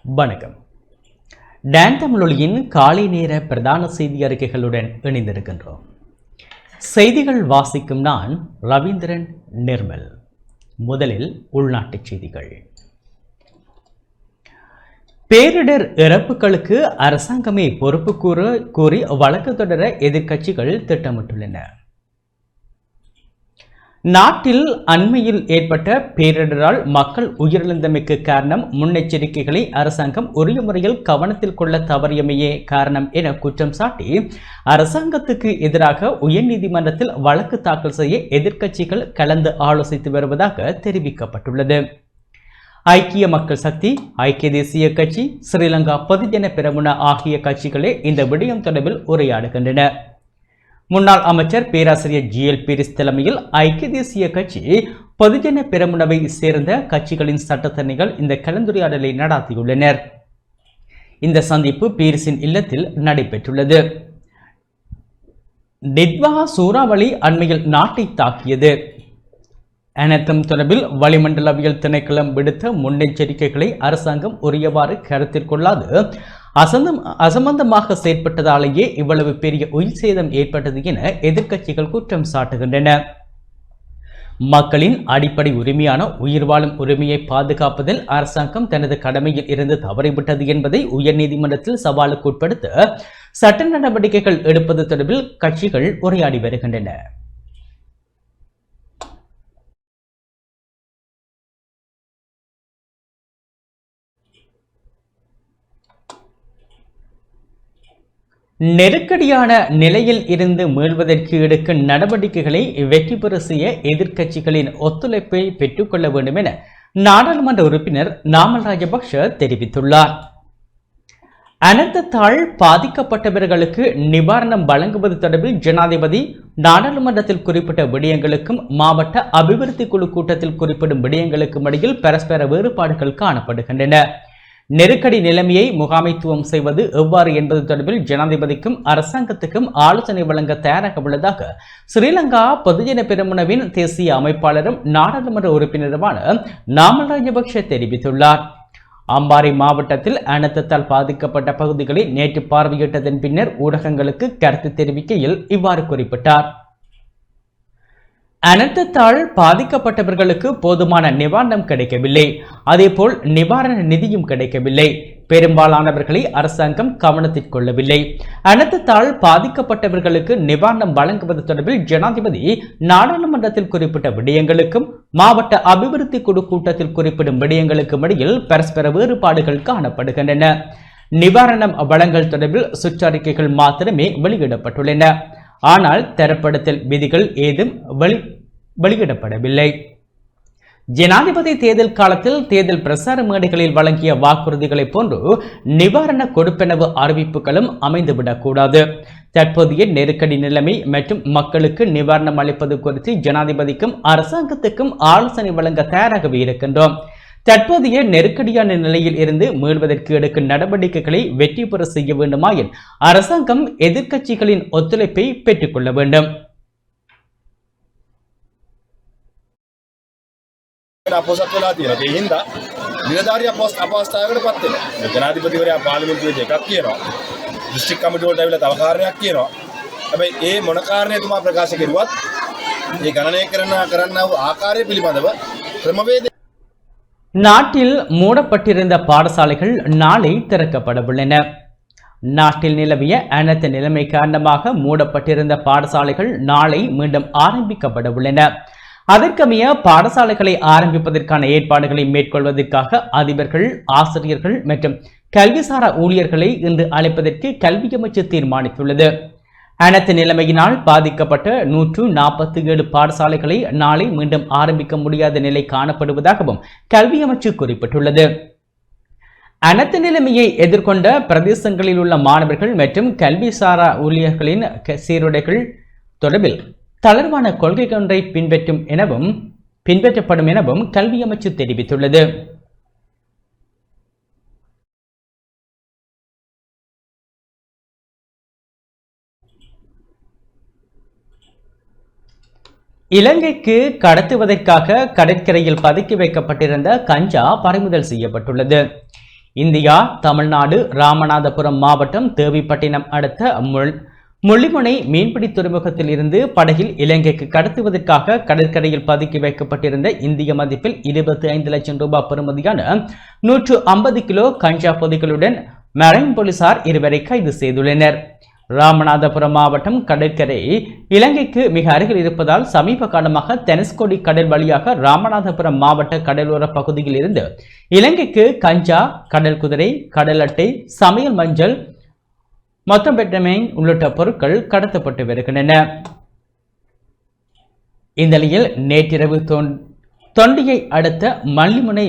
வணக்கம். டான் தமிழொலியின் காலை நேர பிரதான செய்தி அறிக்கைகளுடன் இணைந்திருக்கின்றோம். செய்திகள் வாசிக்கும் நான் ரவீந்திரன் நிர்மல். முதலில் உள்நாட்டுச் செய்திகள். பேரிடர் இறப்புகளுக்கு அரசாங்கமே பொறுப்பு கூறி வழக்கு தொடர எதிர்க்கட்சிகள் திட்டமிட்டுள்ளன. நாட்டில் அண்மையில் ஏற்பட்ட பேரிடரால் மக்கள் உயிரிழந்தமைக்கு காரணம் முன்னெச்சரிக்கைகளை அரசாங்கம் உரிய முறையில் கவனத்தில் கொள்ள தவறியமையே காரணம் என குற்றம் சாட்டி அரசாங்கத்துக்கு எதிராக உயர்நீதிமன்றத்தில் வழக்கு தாக்கல் செய்ய எதிர்க்கட்சிகள் கலந்து ஆலோசித்து வருவதாக தெரிவிக்கப்பட்டுள்ளது. ஐக்கிய மக்கள் சக்தி, ஐக்கிய தேசிய கட்சி, ஸ்ரீலங்கா பொதுஜன பெரமுன ஆகிய கட்சிகளே இந்த விடயம் தொடர்பில் உரையாடுகின்றன. முன்னாள் அமைச்சர் பேராசிரியர் GL பீரிஸ் தலைமையில் ஐக்கிய தேசிய கட்சி, பொதுஜன பெரமுனவை சேர்ந்த கட்சிகளின் சட்டத்தரணிகள் இந்த கலந்துரையாடலை நடாத்தியுள்ளனர். இந்த சந்திப்பு பீரிஸின் இல்லத்தில் நடைபெற்றுள்ளது. டிட்வா சூறாவளி அண்மையில் நாட்டை தாக்கியது. அனர்த்தம் தொடர்பில் வளிமண்டலவியல் திணைக்களம் விடுத்த முன்னெச்சரிக்கைகளை அரசாங்கம் உரியவாறு கருத்தில் கொள்ளாது அசம்பந்தமாக செயற்பட்டதாலேயே இவ்வளவு பெரிய உயிர் சேதம் ஏற்பட்டது என எதிர்க்கட்சிகள் குற்றம் சாட்டுகின்றன. மக்களின் அடிப்படை உரிமையான உயிர் வாழும் உரிமையை பாதுகாப்பதில் அரசாங்கம் தனது கடமையில் இருந்து தவறிவிட்டது என்பதை உயர்நீதிமன்றத்தில் சவாலுக்கு உட்படுத்த சட்ட நடவடிக்கைகள் எடுப்பது தொடர்பில் கட்சிகள் உரையாடி வருகின்றன. நெருக்கடியான நிலையில் இருந்து மீள்வதற்கு எடுக்கும் நடவடிக்கைகளை வெற்றி பெற செய்ய எதிர்க்கட்சிகளின் ஒத்துழைப்பை பெற்றுக்கொள்ள வேண்டும் என நாடாளுமன்ற உறுப்பினர் நாமல் ராஜபக்ஷ தெரிவித்துள்ளார். அனர்த்தத்தால் பாதிக்கப்பட்டவர்களுக்கு நிவாரணம் வழங்குவது தொடர்பில் ஜனாதிபதி நாடாளுமன்றத்தில் குறிப்பிட்ட விடயங்களுக்கும் மாவட்ட அபிவிருத்தி குழு கூட்டத்தில் குறிப்பிடும் விடயங்களுக்கும் இடையில் பரஸ்பர வேறுபாடுகள் காணப்படுகின்றன. நெருக்கடி நிலைமையை முகாமைத்துவம் செய்வது எவ்வாறு என்பது தொடர்பில் ஜனாதிபதிக்கும் அரசாங்கத்துக்கும் ஆலோசனை வழங்க தயாராக உள்ளதாக ஸ்ரீலங்கா பொதுஜன பெரமுனவின் தேசிய அமைப்பாளரும் நாடாளுமன்ற உறுப்பினருமான நாமல் ராஜபக்ஷ தெரிவித்துள்ளார். அம்பாறை மாவட்டத்தில் அனர்த்தத்தால் பாதிக்கப்பட்ட பகுதிகளை நேற்று பார்வையிட்டதன் பின்னர் ஊடகங்களுக்கு கருத்து தெரிவிக்கையில் இவ்வாறு குறிப்பிட்டார். அனர்த்தத்தால் பாதிக்கப்பட்டவர்களுக்கு போதுமான நிவாரணம் கிடைக்கவில்லை, அதேபோல் நிவாரண நிதியும் கிடைக்கவில்லை. பெரும்பாலானவர்களை அரசாங்கம் கவனத்தில் கொள்ளவில்லை. அனர்த்தத்தால் பாதிக்கப்பட்டவர்களுக்கு நிவாரணம் வழங்குவது தொடர்பில் ஜனாதிபதி நாடாளுமன்றத்தில் குறிப்பிட்ட விடயங்களுக்கும் மாவட்ட அபிவிருத்தி குழு கூட்டத்தில் குறிப்பிடும் விடயங்களுக்கும் இடையில் பரஸ்பர வேறுபாடுகள் காணப்படுகின்றன. நிவாரணம் வழங்கல் தொடர்பில் சுற்றறிக்கைகள் மாத்திரமே வெளியிடப்பட்டுள்ளன. ஆனால் தரப்படுத்தல் விதிகள் ஏதும் வெளியிடப்படவில்லை. ஜனாதிபதி தேர்தல் காலத்தில் தேர்தல் பிரசார மேடைகளில் வழங்கிய வாக்குறுதிகளை போன்று நிவாரண கொடுப்பனவு அறிவிப்புகளும் அமைந்துவிடக்கூடாது. தற்போதைய நெருக்கடி நிலைமை மற்றும் மக்களுக்கு நிவாரணம் அளிப்பது குறித்து ஜனாதிபதிக்கும் அரசாங்கத்துக்கும் ஆலோசனை வழங்க தயாராகவே இருக்கின்றோம். தற்போதைய நெருக்கடியான நிலையில் இருந்து மீள்வதற்கு எடுக்கும் நடவடிக்கைகளை வெற்றி பெற செய்ய வேண்டுமாயின் அரசாங்கம் எதிர்க்கட்சிகளின் ஒத்துழைப்பை பெற்றுக் கொள்ள வேண்டும். ජනාධිපතිවරයා පාර්ලිමේන්තුවේ එකක් කියනවා. දිස්ත්‍රික් කමිටුව වලට ඇවිල්ලා තව කාරණයක් කියනවා. හැබැයි ඒ මොන කාරණේ තුමා ප්‍රකාශ කරුවත් මේ ගණනය කරන්න ආකාරය පිළිබඳව ක්‍රමවේද. நாட்டில் மூடப்பட்டிருந்த பாடசாலைகள் நாளை திறக்கப்பட உள்ளன. நாட்டில் நிலவிய அனர்த்த நிலைமை காரணமாக மூடப்பட்டிருந்த பாடசாலைகள் நாளை மீண்டும் ஆரம்பிக்கப்பட உள்ளன. அதற்கமைய பாடசாலைகளை ஆரம்பிப்பதற்கான ஏற்பாடுகளை மேற்கொள்வதற்காக அதிபர்கள், ஆசிரியர்கள் மற்றும் கல்விசாரா ஊழியர்களை இன்று அழைப்பதற்கு கல்வி அமைச்சு தீர்மானித்துள்ளது. அனர்த்த நிலைமையினால் பாதிக்கப்பட்ட 147 பாடசாலைகளை நாளை மீண்டும் ஆரம்பிக்க முடியாத நிலை காணப்படுவதாகவும் கல்வி அமைச்சு குறிப்பிட்டுள்ளது. அனர்த்த நிலைமையை எதிர்கொண்ட பிரதேசங்களில் உள்ள மாணவர்கள் மற்றும் கல்விசாரா ஊழியர்களின் சீருடைகள் தொடர்பில் தளர்வான கொள்கை ஒன்றை பின்பற்றப்படும் எனவும் கல்வி அமைச்சு தெரிவித்துள்ளது. இலங்கைக்கு கடத்துவதற்காக கடற்கரையில் பதுக்கி வைக்கப்பட்டிருந்த கஞ்சா பறிமுதல் செய்யப்பட்டுள்ளது. இந்தியா தமிழ்நாடு ராமநாதபுரம் மாவட்டம் தேவிப்பட்டினம் அடுத்த முள்ளிமுனை மீன்பிடி துறைமுகத்தில் இருந்து படகில் இலங்கைக்கு கடத்துவதற்காக கடற்கரையில் பதுக்கி வைக்கப்பட்டிருந்த இந்திய மதிப்பில் 25 லட்சம் ரூபாய் பெறுமதியான 150 கிலோ கஞ்சா பொதிகளுடன் மரைன் போலீசார் இருவரை கைது செய்துள்ளனர். ராமநாதபுரம் மாவட்டம் கடற்கரை இலங்கைக்கு மிக அருகில் இருப்பதால் சமீப காலமாக தனுஷ்கோடி கடல் வழியாக ராமநாதபுரம் மாவட்ட கடலோர பகுதியில் இருந்து இலங்கைக்கு கஞ்சா, கடல் குதிரை, கடல் அட்டை, சமையல் மஞ்சள், மொத்தம்பெட்டமைன் உள்ளிட்ட பொருட்கள் கடத்தப்பட்டு வருகின்றன. இந்த நிலையில் நேற்றிரவு தொண்டியை அடுத்த மல்லிமுனை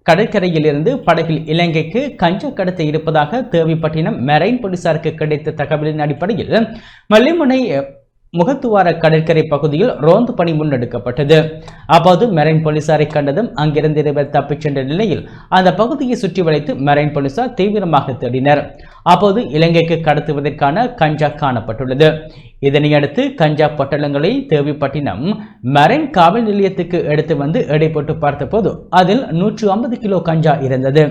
கடற்கரையில் இருந்து படகில் இலங்கைக்கு கஞ்சா கடத்த இருப்பதாக தேவிப்பட்டினம் மெரைன் போலீசாருக்கு கிடைத்த தகவலின் அடிப்படையில் மல்லிமுனை முகத்துவார கடற்கரை பகுதியில் ரோந்து பணி முன்னெடுக்கப்பட்டது. அப்போது மெரைன் போலீசாரை கண்டதும் அங்கிருந்து இருவர் தப்பிச் சென்ற நிலையில் அந்த பகுதியை சுற்றி வளைத்து மெரைன் போலீசார் தீவிரமாக தேடினர். அப்போது இலங்கைக்கு கடத்துவதற்கான கஞ்சா காணப்பட்டுள்ளது. இதனையடுத்து கஞ்சா பொட்டலங்களை தேவிப்பட்டினம் மெரைன் காவல் நிலையத்துக்கு எடுத்து வந்து எடை போட்டு பார்த்தபோது அதில் 150 கிலோ கஞ்சா இருந்தது.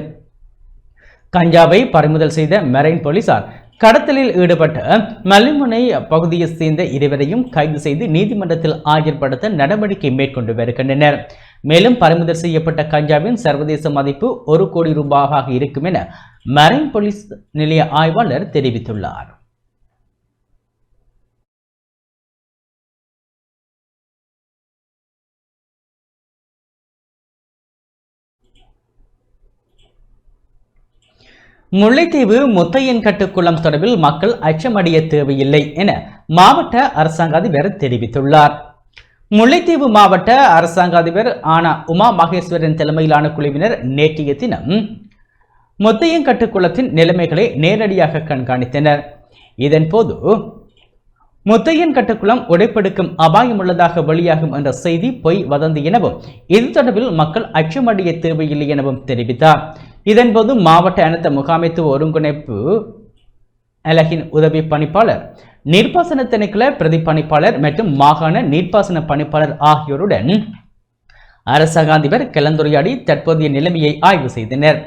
கஞ்சாவை பறிமுதல் செய்த மெரைன் போலீசார் கடத்தலில் ஈடுபட்ட மல்லிமுனை பகுதியை சேர்ந்த இருவரையும் கைது செய்து நீதிமன்றத்தில் ஆஜர்படுத்த நடவடிக்கை மேற்கொண்டு வருகின்றனர். மேலும் பறிமுதல் செய்யப்பட்ட கஞ்சாவின் சர்வதேச மதிப்பு 1 கோடி ரூபாயாக இருக்கும் என மரைன் போலீஸ் நிலைய ஆய்வாளர் தெரிவித்துள்ளார். முல்லைத்தீவு முத்தையன் கட்டுக்குளம் தொடர்பில் மக்கள் அச்சமடைய தேவையில்லை என மாவட்ட அரசாங்க அதிபர் தெரிவித்துள்ளார். முல்லைத்தீவு மாவட்ட அரசாங்க அதிபர் ஆனா உமா மகேஸ்வரன் தலைமையிலான குழுவினர் நேற்றைய தினம் முத்தையன் கட்டுக்குளத்தின் நிலைமைகளை நேரடியாக கண்காணித்தனர். இதன்போது முத்தையன் கட்டுக்குளம் உடைப்பெடுக்கும் அபாயம் உள்ளதாக வெளியாகும் என்ற செய்தி பொய் வதந்தி எனவும் இது தொடர்பில் மக்கள் அச்சமடைய தேவையில்லை எனவும் தெரிவித்தார். இதன்போது மாவட்ட அனர்த்த முகாமைத்துவ ஒருங்கிணைப்பு அலகின் உதவி பணிப்பாளர், நீர்ப்பாசன திணைக்கள பிரதி பணிப்பாளர் மற்றும் மாகாண நீர்ப்பாசன பணிப்பாளர் ஆகியோருடன் அரசாங்க அதிபர் கலந்துரையாடி தற்போதைய நிலைமையை ஆய்வு செய்தனர்.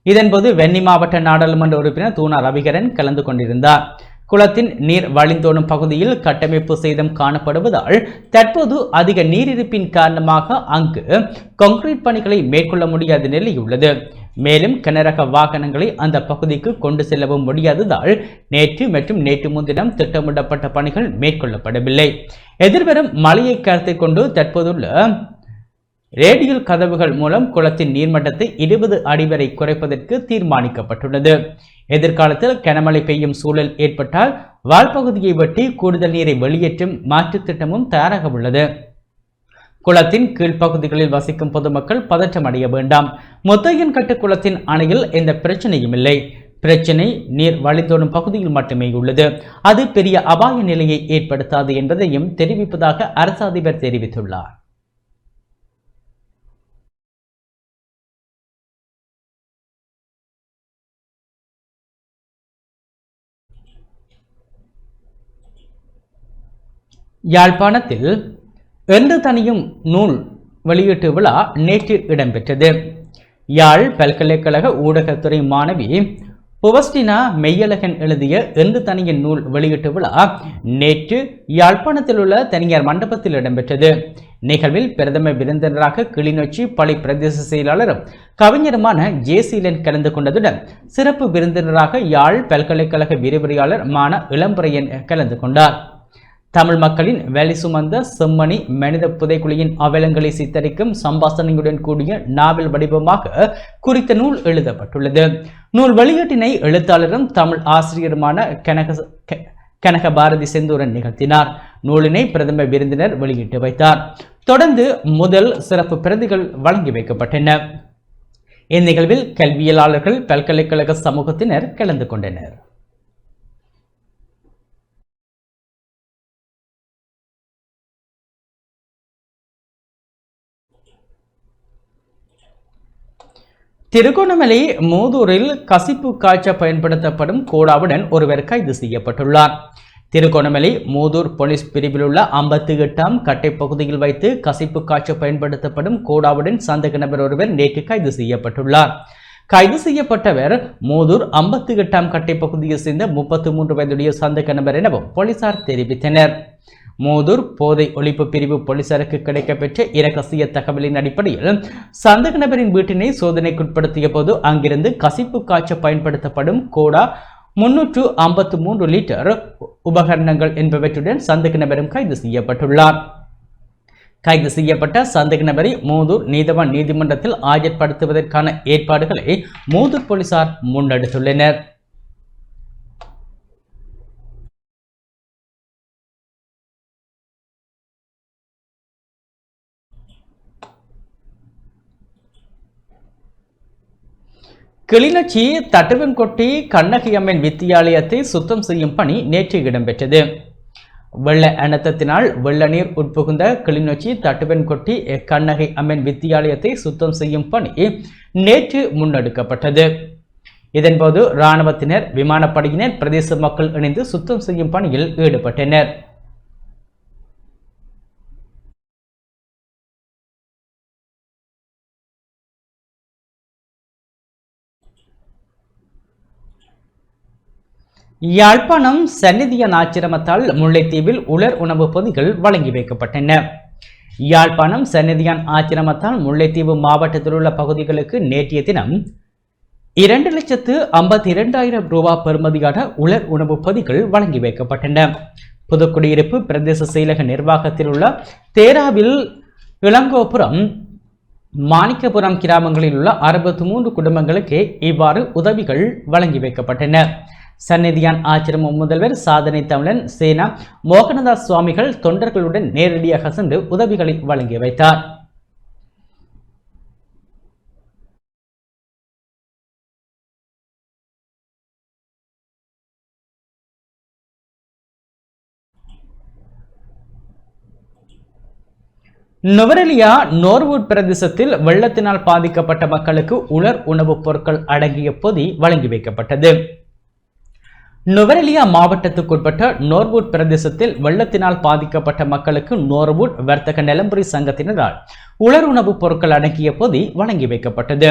இதன்போது வெண்ணி மாவட்ட நாடாளுமன்ற உறுப்பினர் தூணா ரவிகரன் கலந்து கொண்டிருந்தார். குளத்தின் நீர் வழிந்தோடும் பகுதியில் கட்டமைப்பு சேதம் காணப்படுவதால் தற்போது அதிக நீரிருப்பின் காரணமாக அங்கு கான்கிரீட் பணிகளை மேற்கொள்ள முடியாத நிலை உள்ளது. மேலும் கனரக வாகனங்களை அந்த பகுதிக்கு கொண்டு செல்லவும் முடியாததால் நேற்று மற்றும் நேற்று முன்தினம் திட்டமிடப்பட்ட பணிகள் மேற்கொள்ளப்படவில்லை. எதிர்வரும் மழையை கருத்தில் கொண்டு தற்போதுள்ள ரேடியல் கதவுகள் மூலம் குளத்தின் நீர்மட்டத்தை 20 அடி வரை குறைப்பதற்கு தீர்மானிக்கப்பட்டுள்ளது. எதிர்காலத்தில் கனமழை பெய்யும் சூழல் ஏற்பட்டால் வால்பகுதியை வெட்டி கூடுதல் நீரை வெளியேற்றும் மாற்று திட்டமும் தயாராக உள்ளது. குளத்தின் கீழ்ப்பகுதிகளில் வசிக்கும் பொதுமக்கள் பதற்றம் அடைய வேண்டாம். முத்தையன் கட்டு குளத்தின் அணையில் எந்த பிரச்சனையும் இல்லை. பிரச்சனை நீர் வழிந்தோடும் பகுதியில் மட்டுமே உள்ளது. அது பெரிய அபாய நிலையை ஏற்படுத்தாது என்பதையும் தெரிவிப்பதாக அரசு அதிபர் தெரிவித்துள்ளார். யாழ்ப்பாணத்தில் என்று தனியும் நூல் வெளியீட்டு விழா நேற்று இடம்பெற்றது. யாழ் பல்கலைக்கழக ஊடகத்துறை மாணவி புவஸ்டினா மெய்யழகன் எழுதிய என்று தனியின் நூல் வெளியீட்டு விழா நேற்று யாழ்ப்பாணத்தில் உள்ள தனியார் மண்டபத்தில் இடம்பெற்றது. நிகழ்வில் பிரதம விருந்தினராக கிளிநொச்சி பளி பிரதேச செயலாளரும் கவிஞருமான ஜேசீலன் கலந்து கொண்டதுடன் சிறப்பு விருந்தினராக யாழ் பல்கலைக்கழக விரிவுரையாளர் மான இளம்புரையன் கலந்து கொண்டார். தமிழ் மக்களின் வேலை சுமந்த செம்மணி மனித புதைக்குழியின் அவலங்களை சித்தரிக்கும் சம்பாசனையுடன் கூடிய நாவல் வடிவமாக குறித்த நூல் எழுதப்பட்டுள்ளது. நூல் வெளியீட்டினை எழுத்தாளரும் தமிழ் ஆசிரியருமான கனக பாரதி செந்தூரன் நிகழ்த்தினார். நூலினை பிரதம விருந்தினர் வெளியிட்டு வைத்தார். தொடர்ந்து முதல் சிறப்பு பிரதிகள் வழங்கி வைக்கப்பட்டன. இந்நிகழ்வில் கல்வியலாளர்கள், பல்கலைக்கழக சமூகத்தினர் கலந்து கொண்டனர். திருகோணமலை மூதூரில் கசிப்பு காய்ச்ச பயன்படுத்தப்படும் கோடாவுடன் ஒருவர் கைது செய்யப்பட்டுள்ளார். திருகோணமலை மூதூர் போலீஸ் பிரிவில் உள்ள 58ஆம் கட்டை பகுதியில் வைத்து கசிப்பு காய்ச்ச பயன்படுத்தப்படும் கோடாவுடன் சந்தேக நபர் ஒருவர் நேற்று கைது செய்யப்பட்டுள்ளார். கைது செய்யப்பட்டவர் மூதூர் 58ஆம் கட்டை பகுதியை சேர்ந்த 33 வயதுடைய சந்தேக நபர் எனவும் போலீசார் தெரிவித்தனர். மூதூர் போதை ஒழிப்பு பிரிவு போலீசாருக்கு கிடைக்கப்பெற்ற இரகசிய தகவலின் அடிப்படையில் சந்தேக நபரின் வீட்டினை சோதனைக்குட்படுத்திய போது அங்கிருந்து கசிப்பு காய்ச்ச பயன்படுத்தப்படும் கோடா 353 லிட்டர் உபகரணங்கள் என்பவற்றுடன் சந்தேக நபரும் கைது செய்யப்பட்டுள்ளார். கைது செய்யப்பட்ட சந்தேக நபரை மூதூர் நீதவான் நீதிமன்றத்தில் ஆஜர்படுத்துவதற்கான ஏற்பாடுகளை மூதூர் போலீசார் முன்னெடுத்துள்ளனர். கிளிநொச்சி தட்டுவன்கொட்டி கண்ணகி அம்மன் வித்தியாலயத்தை சுத்தம் செய்யும் பணி நேற்று இடம்பெற்றது. வெள்ள அனர்த்தத்தினால் வெள்ள நீர் உட்புகுந்த கிளிநொச்சி தட்டுவன்கொட்டி கண்ணகி அம்மன் வித்தியாலயத்தை சுத்தம் செய்யும் பணி நேற்று முன்னெடுக்கப்பட்டது. இதன்போது இராணுவத்தினர், விமானப்படையினர், பிரதேச மக்கள் இணைந்து சுத்தம் செய்யும் பணியில் ஈடுபட்டனர். யாழ்ப்பாணம் சந்நிதியான் ஆச்சிரமத்தால் முல்லைத்தீவில் உலர் உணவு பொதிகள் வழங்கி வைக்கப்பட்டன. யாழ்ப்பாணம் சந்நிதியான் ஆச்சிரமத்தால் முல்லைத்தீவு மாவட்டத்தில் உள்ள பகுதிகளுக்கு நேற்றைய தினம் 2,52,000 ரூபாய் பெறுமதியான உலர் உணவு பொதிகள் வழங்கி வைக்கப்பட்டன. புதுக்குடியிருப்பு பிரதேச செயலக நிர்வாகத்தில் உள்ள தேராவில், இளங்கோபுரம், மாணிக்கபுரம் கிராமங்களில் உள்ள 63 குடும்பங்களுக்கு இவ்வாறு உதவிகள் வழங்கி வைக்கப்பட்டன. சந்நிதியான் ஆச்சிரம முதல்வர் சாதனை தமிழன் சேனா மோகனதாஸ் சுவாமிகள் தொண்டர்களுடன் நேரடியாக சென்று உதவிகளை வழங்கி வைத்தார். நுவரெலியா நோர்வூட் பிரதேசத்தில் வெள்ளத்தினால் பாதிக்கப்பட்ட மக்களுக்கு உலர் உணவுப் பொருட்கள் அடங்கிய பொதி வழங்கி வைக்கப்பட்டது. நுவரெலியா மாவட்டத்துக்குட்பட்ட நோர்வூட் பிரதேசத்தில் வெள்ளத்தினால் பாதிக்கப்பட்ட மக்களுக்கு நோர்வூட் வர்த்தக நிலம்புரி சங்கத்தினரால் உலர் உணவுப் பொருட்கள் அடங்கிய பொதி வழங்கி வைக்கப்பட்டது.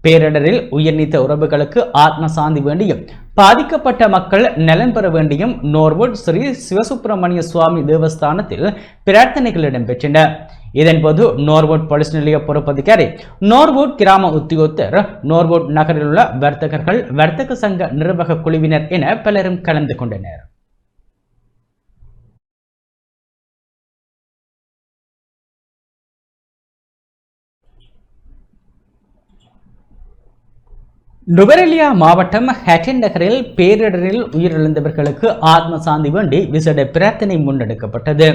பேரிடரில் உயிர் நீத்த உறவுகளுக்கு ஆத்ம சாந்தி வேண்டியும் பாதிக்கப்பட்ட மக்கள் நலன் பெற வேண்டியும் நோர்வூட் ஸ்ரீ சிவசுப்பிரமணிய சுவாமி தேவஸ்தானத்தில் பிரார்த்தனைகள் இடம்பெற்றன. இதன்போது நோர்வூட் போலீஸ் நிலைய பொறுப்பதிகாரி, நோர்வூட் கிராம உத்தியோகத்தர், நோர்வூட் நகரில் உள்ள வர்த்தகர்கள், வர்த்தக சங்க நிர்வாக குழுவினர் என பலரும் கலந்து கொண்டனர். நுவரெலியா மாவட்டம் ஹட்டன் நகரில் பேரிடரில் உயிரிழந்தவர்களுக்கு ஆத்ம சாந்தி வேண்டி விசேட பிரார்த்தனை முன்னெடுக்கப்பட்டது.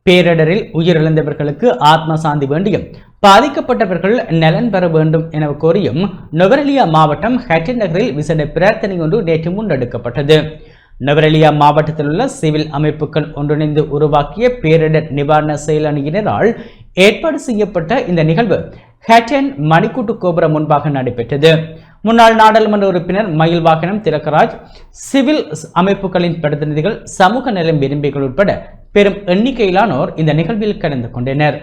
பேரிடரில் உயிரிழந்தவர்களுக்கு ஆத்ம சாந்தி வேண்டியும் பாதிக்கப்பட்டவர்கள் நலன் பெற வேண்டும் என கோரியும் நுவரெலியா மாவட்டம் ஹட்டன் நகரில் விசேட பிரார்த்தனை ஒன்று நேற்று முன்னெடுக்கப்பட்டது. நுவரெலியா மாவட்டத்தில் உள்ள சிவில் அமைப்புகள் ஒன்றிணைந்து உருவாக்கிய பேரிடர் நிவாரண செயலணியினரால் ஏற்பாடு செய்யப்பட்ட இந்த நிகழ்வு ஹட்டன் மணிக்கூட்டு கோபுரம் முன்பாக நடைபெற்றது. முன்னாள் நாடாளுமன்ற உறுப்பினர் மயில் வாகனம் திலகராஜ், சிவில் அமைப்புகளின் பிரதிநிதிகள், சமூக நலம் விரும்பிகள் உட்பட பெரும் எண்ணிக்கையிலானோர் இந்த நிகழ்வில் கலந்து கொண்டனர்.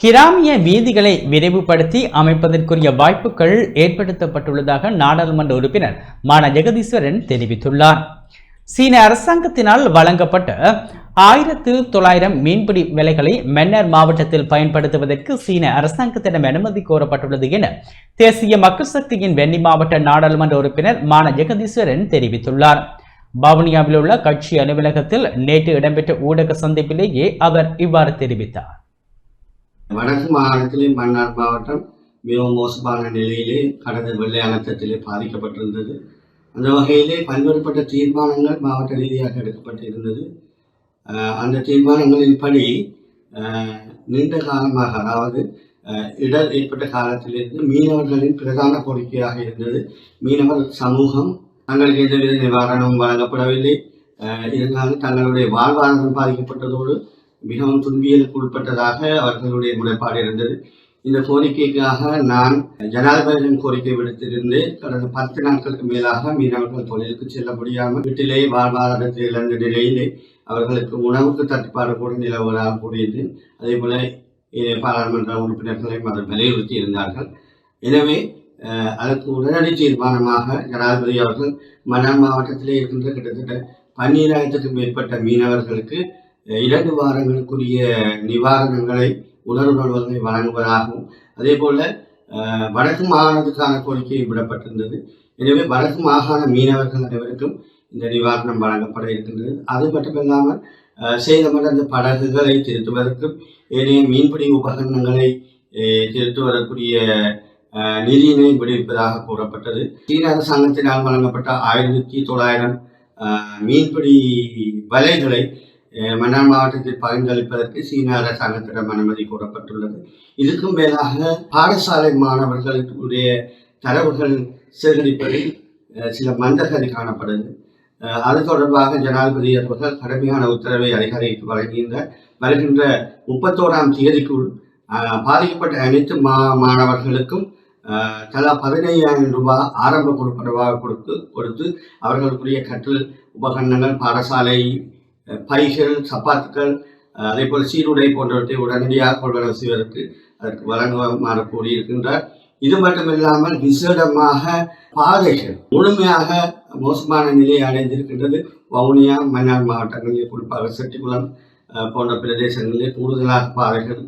கிராமிய வீதிகளை விரைவுபடுத்தி அமைப்பதற்குரிய வாய்ப்புகள் ஏற்படுத்தப்பட்டுள்ளதாக நாடாளுமன்ற உறுப்பினர் மான ஜெகதீஸ்வரன் தெரிவித்துள்ளார். சீன அரசாங்கத்தினால் வழங்கப்பட்ட 1900 மீன்பிடி விலைகளை மன்னார் மாவட்டத்தில் பயன்படுத்துவதற்கு சீன அரசாங்கத்திடம் அனுமதி கோரப்பட்டுள்ளது என தேசிய மக்கள் சக்தியின் வெண்ணி மாவட்ட நாடாளுமன்ற உறுப்பினர் மான ஜெகதீஸ்வரன் தெரிவித்துள்ளார். வவுனியாவில் உள்ள கட்சி அலுவலகத்தில் நேற்று இடம்பெற்ற ஊடக சந்திப்பிலேயே அவர் இவ்வாறு தெரிவித்தார். வடக்கு மாகாணத்திலே மன்னார் மாவட்டம் மிகவும் மோசமான நிலையிலே கடந்த வெள்ளை அனர்த்தத்திலே பாதிக்கப்பட்டிருந்தது. அந்த வகையிலே பல்வேறுபட்ட தீர்மானங்கள் மாவட்ட ரீதியாக எடுக்கப்பட்டிருந்தது. அந்த தீர்மானங்களின்படி நீண்ட காலமாக, அதாவது இடர் ஏற்பட்ட காலத்திலிருந்து மீனவர்களின் பிரதான கோரிக்கையாக இருந்தது மீனவர் சமூகம் தங்களுக்கு எந்தவித நிவாரணமும் வழங்கப்படவில்லை. இதனால் தங்களுடைய வாழ்வாதாரம் பாதிக்கப்பட்டதோடு மிகவும் துன்பியலுக்கு உட்பட்டதாக அவர்களுடைய முறைப்பாடு இருந்தது. இந்த கோரிக்கைக்காக நான் ஜனாதிபதியின் கோரிக்கை விடுத்திருந்து கடந்த 10 நாட்களுக்கு மேலாக மீனவர்கள் தொழிலுக்கு செல்ல முடியாமல் வீட்டிலே வாழ்வாதாரத்தை இழந்த நிலையிலே அவர்களுக்கு உணவுக்கு தட்டுப்பாடு கூட நிலவதாக கூறியது. அதே போல பாராளுமன்ற உறுப்பினர்களையும் அதை வலியுறுத்தி இருந்தார்கள். எனவே அதற்கு உடனடி தீர்மானமாக ஜனாதிபதி அவர்கள் மன்னார் மாவட்டத்திலே இருக்கின்ற கிட்டத்தட்ட 12,000க்கும் மேற்பட்ட மீனவர்களுக்கு 2 வாரங்களுக்குரிய நிவாரணங்களை உணர்வுகளை வழங்குவதாகவும் அதே போல வடக்கு மாகாணத்துக்கான கோரிக்கை விடப்பட்டிருந்தது. எனவே வடக்கு மாகாண மீனவர்கள் அனைவருக்கும் இந்த நிவாரணம் வழங்கப்பட இருக்கின்றது. அது மட்டுமில்லாமல் சேதமடைந்த படகுகளை திருத்துவதற்கும் ஏனைய மீன்பிடி உபகரணங்களை திருத்துவதற்குரிய நிதியினை விடுவிப்பதாக கூறப்பட்டது. சீன அரசாங்கத்தினால் வழங்கப்பட்ட 1900 மீன்பிடி வலைகளை மன்னார் மாவட்டத்தில் பகிர்ந்தளிப்பதற்கு சீன அரசாங்கத்திடம் அனுமதி கோரப்பட்டுள்ளது. இதுக்கும் மேலாக பாடசாலை மாணவர்களுடைய தரவுகள் சேகரிப்பதில் சில மந்தகதி காணப்படுது. அது தொடர்பாக ஜனாதிபதி அவர்கள் கடுமையான உத்தரவை அதிகாரிக்கு வழங்குகின்ற வருகின்ற 31ஆம் தேதிக்குள் பாதிக்கப்பட்ட அனைத்து மாணவர்களுக்கும் தலா 15,000 ரூபாய் ஆரம்ப கொடுப்பனவாக கொடுத்து அவர்களுக்குரிய கற்றல் உபகரணங்கள், பாடசாலை பைகள், சப்பாத்துக்கள், அதே போல் சீருடை போன்றவற்றை உடனடியாக கொள்வனவு செய்வதற்கு அதற்கு வழங்குமாறு கூறியிருக்கின்றார். இது மட்டுமில்லாமல் விசேடமாக பாதைகள் முழுமையாக மோசமான நிலையை அடைந்திருக்கின்றது. வவுனியா, மன்னார் மாவட்டங்களில் குறிப்பாக செட்டிக்குளம் போன்ற பிரதேசங்களில் கூடுதலாக பாதைகள்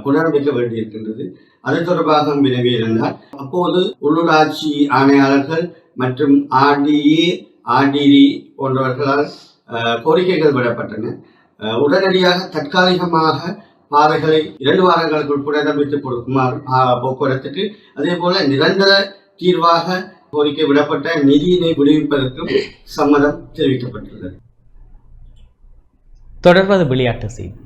புனரமைக்க வேண்டியிருக்கின்றது. அது தொடர்பாக வினவியிருந்தார். அப்போது உள்ளூராட்சி ஆணையாளர்கள் மற்றும் RDA, RDD போன்றவர்களால் கோரிக்கைகள் விடப்பட்டன. உடனடியாக தற்காலிகமாக பாதைகளை 2 வாரங்களுக்குள் புனரமைத்து கொடுக்குமாறு போக்குவரத்துக்கு, அதே போல நிரந்தர தீர்வாக கோரிக்கை விடப்பட்ட நிதியினை விடுவிப்பதற்கும் சம்மதம் தெரிவிக்கப்பட்டுள்ளது. தொடர்வது விளையாட்டு செய்தி.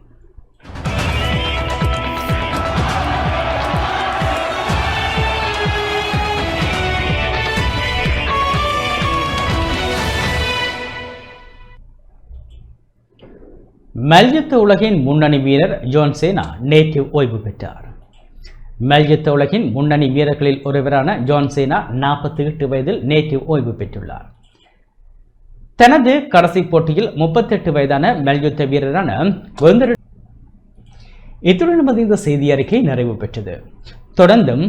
மல்யுத்த உலகின் முன்னணி வீரர் ஜான் சேனா நேற்று ஓய்வு பெற்றார். மல்யுத்த உலகின் முன்னணி வீரர்களில் ஒருவரான ஜான் சேனா 48 வயதில் நேற்று ஓய்வு பெற்றுள்ளார். தனது கடைசி போட்டியில் 38 வயதான மல்யுத்த வீரரான இத்துடன் இந்த செய்தி அறிக்கை நிறைவு பெற்றது. தொடர்ந்தும்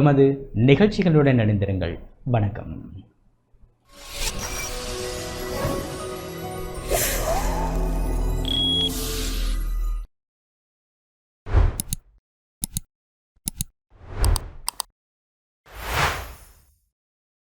எமது நிகழ்ச்சிகளுடன் இணைந்திருங்கள். வணக்கம்.